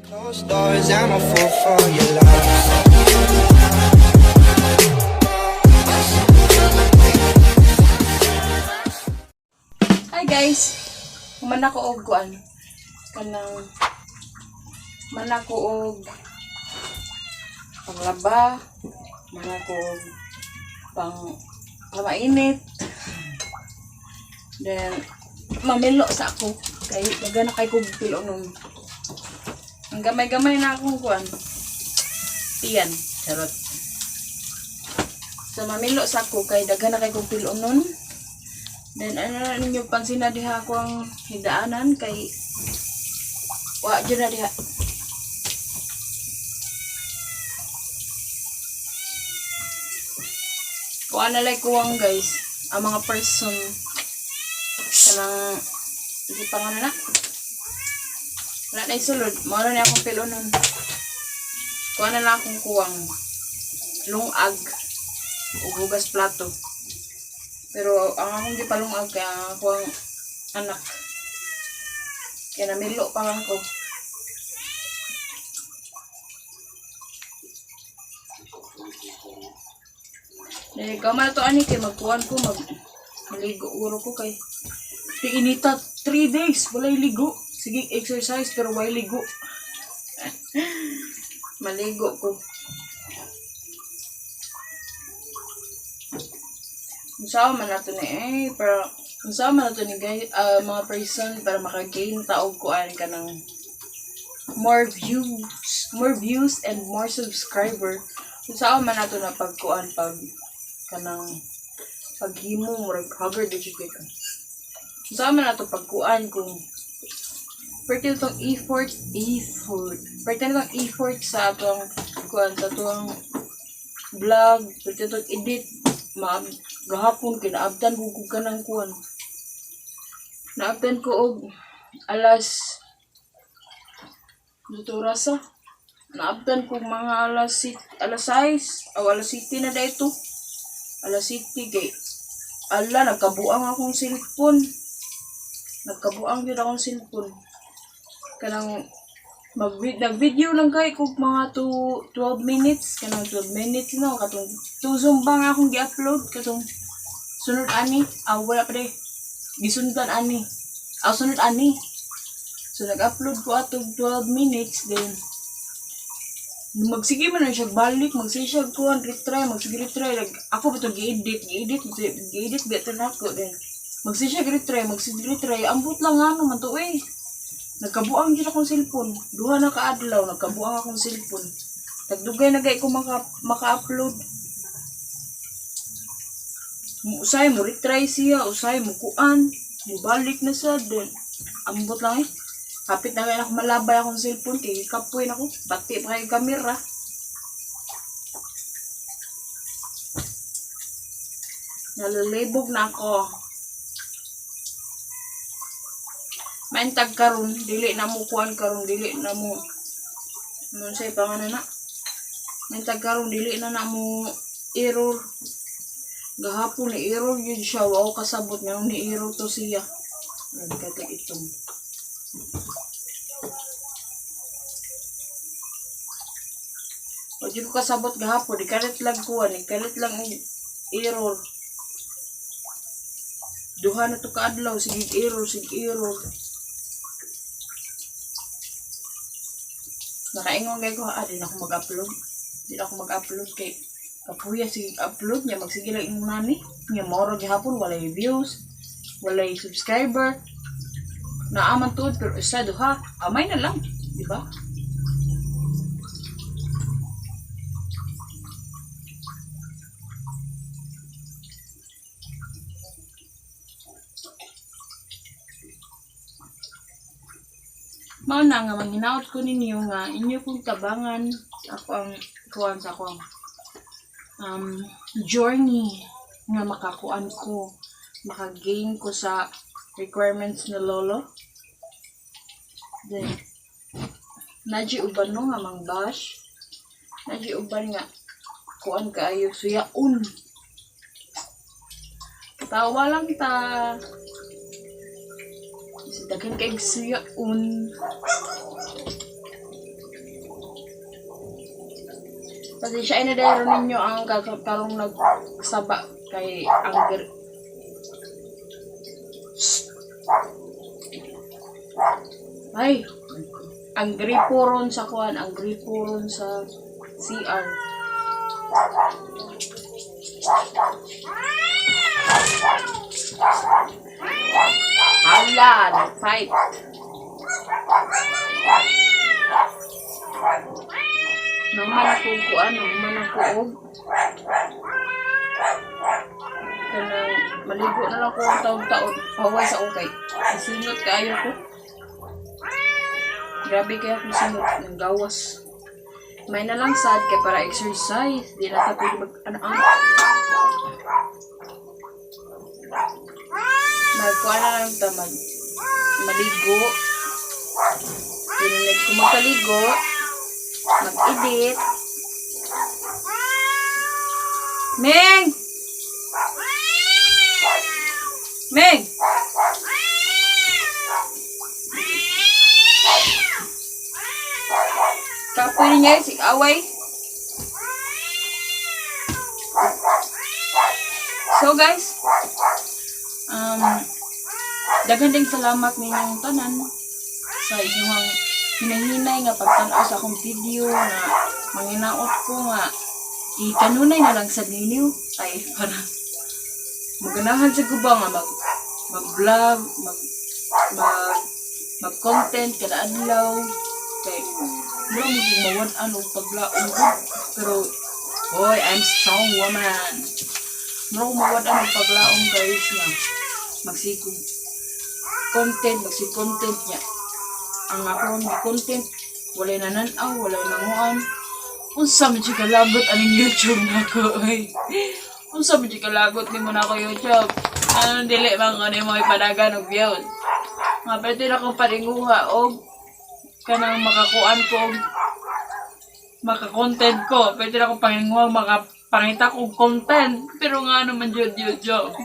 Closed doors, I'm a fool for your love. Hi guys, man ako og kuan kanang man ako og panglaba, man ako og pamainit. Then mamilo sa ako kay daga na kay kog pilo nun. Ang gamay-gamay na akong kuan. Tiyan, charot. So mamilo sa ako kay daga na kay kog pilo nun. Then ano na ninyo pansin na diha ako ang hidaanan kay wa dyan na diha. Kuha na like kuwang guys ang mga person kanang hindi pa nga na wala na isulod mawala na akong pilo nun. Kuha na lang akong kuwang lungag o hugas plato. Pero ang akong di palungag kaya ang akong anak. Kaya namilo pa lang ko. Dahil kamal to ani kay magkuhan ko maligo uro ko kay tiinita 3 days walay ligo. Sige exercise pero walay ligo. Maligo ko. Usawa man nato ni pero usawa man nato ni guys mga person para maka-gain taog kuan ka ng more views and more subscriber. Usawa man nato na pagkuan pag kanang paghimo murag hugger digit ka. Usawa man nato pagkuan kung pertil tong effort pertil tong effort sa atong kuan sa atong vlog pertil tong edit gahapon kinaabtan ko ka ng kuwan. Naabtan ko og alas rasa. Naabtan ko mga alas 6 o alas 7 na dito. Alas 7 kay ala nagkabuang akong cellphone. Nagkabuang gyud akong cellphone. Kanang nag-video lang kay kog mga 12 minutes kanang 12 minutes no katong tuzong bang akong gi-upload katong sunod ani wala pa de gisundan ani sunod ani so nag-upload ko atong 12 minutes then magsige man na siya balik magsige siya ko retry ako ba to gi-edit better na ko then magsige siya retry ambot lang ano man to nagkabuang dyan akong cellphone. Duha na kaadlaw, nagkabuang akong cellphone. Nagdugay na gay ko maka-upload. Usay mo retry siya, usay mo kuan. Mubalik na sa din. Ambot lang Kapit na gay ako malabay akong cellphone. Kaya kapoy na ko. Bati pa kay kamera. Nalalibog na ako. Maintag karon dili na mo kuan karon dili na mo say pangalan na maintag karon dili na mo error gahapon ni error yun siya wa kasabot nga ni error to siya nagkata itong o di ko kasabot gahapon di kalit lang kuan kalit lang error duha na to kaadlaw sige error nakaingon kay ko, di na ako mag-upload kay kapuya sige upload niya, magsige lang yung nani niya, mauro gihapon, walay views walay subscriber naaman tuod, pero isa duha amay na lang, di ba? Mao na nga manghinaot ko ninyo nga inyo kong tabangan ako ang kuan sa akong journey nga makakuan ko makagain ko sa requirements ni lolo. Then naji uban no nga mang bash, naji uban nga kuan kaayo suyaon. Tawa lang ta daghan kay suyaon. Pasensya na dahil ninyo ang karong nagsaba kay ang ay, ang gripo ron sa kuan, ang gripo ron sa CR. Hala, nag-fight. Naman ako kuan, naman ako og. Kanang maligo na lang ko ang taon-taon. Paway sa ukay. Isinot kaayo ko. Grabe kaya kung sinot ng gawas. May na lang sad kay para exercise. Di na ta pwede mag-ano-ano. Magkuha na lang ta maligo. Pininig ko magkaligo. Mag-edit. Meng! Meng! Kapoy niya si away. So guys, daghan ding salamat ninyong tanan sa inyong hinahinay nga pagtan-aw sa akong video na manginaot ko nga ikanunay na lang sa ninyo ay para maganahan sa guba nga mag-vlog, mag-content kada adlaw kay mura mo kung mawad-an o paglaong pero boy, I'm strong woman. Mura kung mawad-an o paglaong guys nga magsigong content niya ang ako may content walay nananaw, walay nanguan unsa man siya kalagot aning YouTube na ko ay unsa man siya kalagot ni mo na ako YouTube ano dili bang ano mo ipadagan og views nga pwede na akong paringuha og kanang makakuan ko maka-content ko pwede na akong paringuha makapangita kong content pero nga naman YouTube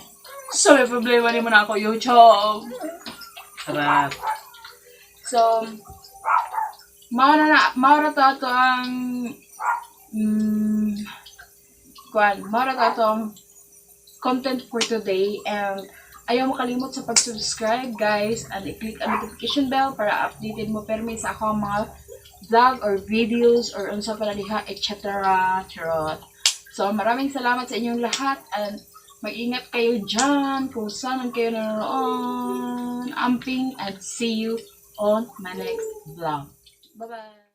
so may problema ni mo na ako YouTube sarap. So, maura to ato ang maura to ato ang content for today and ayaw mo kalimot sa pag-subscribe guys and i-click ang notification bell para updated mo permi sa ako mga vlog or videos or unsa pa na diha etc. So, maraming salamat sa inyong lahat and mag-ingat kayo dyan kung saan kayo nanonood. Amping and see you on my next vlog. Bye-bye!